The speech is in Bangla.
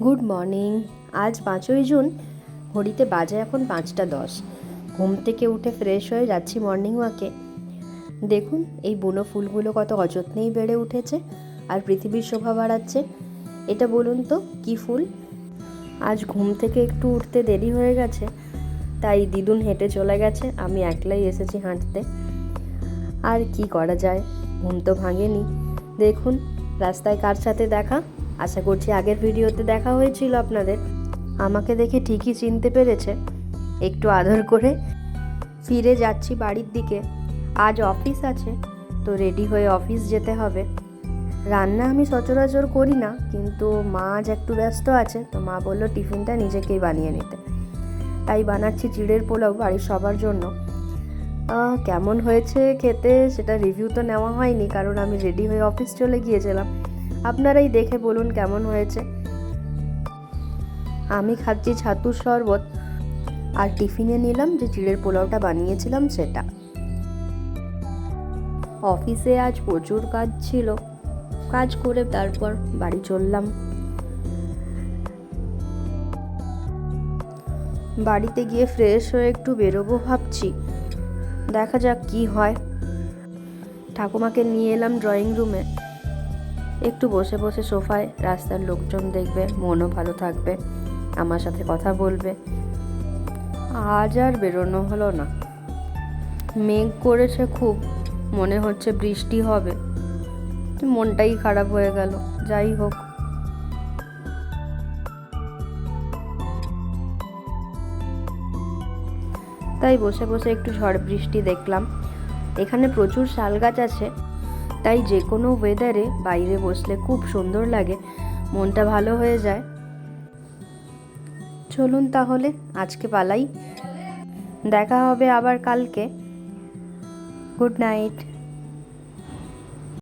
Good morning. আজ 5ই জুন, ঘড়িতে বাজে এখন 5টা 10। ঘুম থেকে উঠে ফ্রেশ হয়ে যাচ্ছি মর্নিং ওয়াকে। দেখুন এই বুনো ফুলগুলো কত অযত্নেই বেড়ে উঠেছে আর পৃথিবীর শোভা বাড়াচ্ছে। এটা বলুন তো কী ফুল? আজ ঘুম থেকে একটু উঠতে দেরি হয়ে গেছে, তাই দিদুন হেঁটে চলে গেছে, আমি একলাই এসেছি হাঁটতে। আর কি করা যায়, ঘুম তো ভাঙেনি। দেখুন রাস্তায় কার সাথে দেখা, আশা করছি আগের ভিডিওতে দেখা হয়েছিল আপনাদের। আমাকে দেখে ঠিকই চিনতে পেরেছে। একটু আদর করে ফিরে যাচ্ছি বাড়ির দিকে। আজ অফিস আছে, তো রেডি হয়ে অফিস যেতে হবে। রান্না আমি সচরাচর করি না, কিন্তু মা আজ একটু ব্যস্ত আছে, তো মা বললো টিফিনটা নিজেকেই বানিয়ে নিতে। তাই বানাচ্ছি চিড়ের পোলাও বাড়ির সবার জন্য। কেমন হয়েছে খেতে সেটা রিভিউ তো নেওয়া হয়নি, কারণ আমি রেডি হয়ে অফিস চলে গিয়েছিলাম। আপনারাই দেখে বলুন কেমন হয়েছে। আমি খাচ্ছি ছাতুর শরবত, আর টিফিনে নিলাম যে চিড়ের পোলাওটা বানিয়েছিলাম সেটা। অফিসে আজ প্রচুর কাজ ছিল, কাজ করে তারপর বাড়ি চললাম। বাড়িতে গিয়ে ফ্রেশ হয়ে একটু বেরোবো ভাবছি, দেখা যাক কি হয়। ঠাকুমাকে নিয়ে এলাম ড্রয়িং রুমে, একটু বসে বসে সোফায়, রাস্তার লোকজন দেখবে, মনও ভালো থাকবে, আমার সাথে কথা বলবে। আজ আর বেরোনো হলো না, মেঘ করেছে খুব, মনে হচ্ছে বৃষ্টি হবে। মনটাই খারাপ হয়ে গেল। যাই হোক, তাই বসে বসে একটু ঝড় বৃষ্টি দেখলাম। এখানে প্রচুর শাল গাছ আছে, তাই যে কোনো ওয়েদারে বাইরে বসলে খুব সুন্দর লাগে, মনটা ভালো হয়ে যায়। চলুন তাহলে আজকে পালাই, দেখা হবে আবার কালকে। Good night.